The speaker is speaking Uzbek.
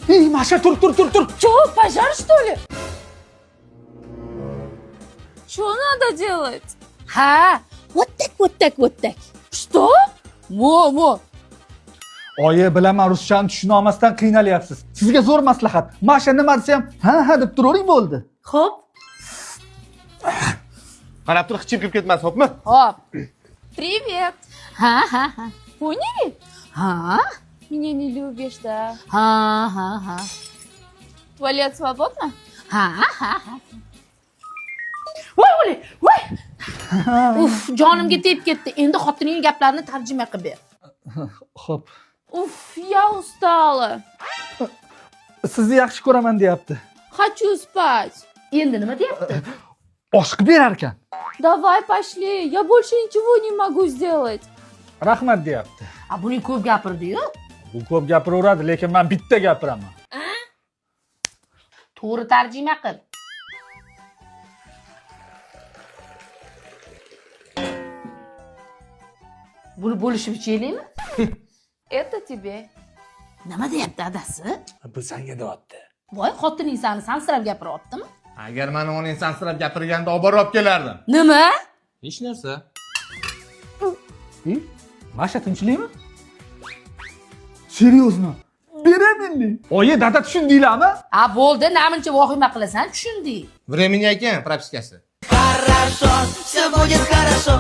Эй, Маша, tur. Чё, пожар, что ли? Что надо делать? Ha, вот так. Что? Mo. Oyi, bilaman ruschani tushunolmasdan qiynalyapsiz. Sizga zo'r maslahat. Masha nima desa ham ha deb turavering bo'ldi. Xo'p. Qarab tur, xichim kirib ketmas, xo'pmi? Hop. Привет. Ha. Поняли? Ha. Меня не любишь, да? Ha. Туалет свободно? Ha. Voy. Uf, jonimga tegib ketdi. Endi xotining gaplarini tarjima qilib ber. Xo'p. Уф, я устала. Sizni yaxshi ko'raman deyapti. Хочу спать. Endi nima deyapti? Osh qilib berar ekan. Давай пошли. Я больше ничего не могу сделать. Rahmat deyapti. A, buning ko'p gapirdi-yu. Bu ko'p gapiraveradi, lekin men bitta gapiraman. To'g'ri tarjima qil. Buni bo'lishib ichaylikmi? Это тебе. Nima deyapti adasi? Bu senga deyapti. Voy, xotining seni sansirab gapiryaptimi? Agar meni onang sansirab gapirganda olib borib kelardim. Nima? Hech narsa. Masha, tinchlikmi? Seriozmi? Beramini. Oyi, dada tushundinglarmi? A, bo'ldi, namuncha vahima qilasan, tushundik. Времени ekan, propiskasi. Хорошо, все будет хорошо.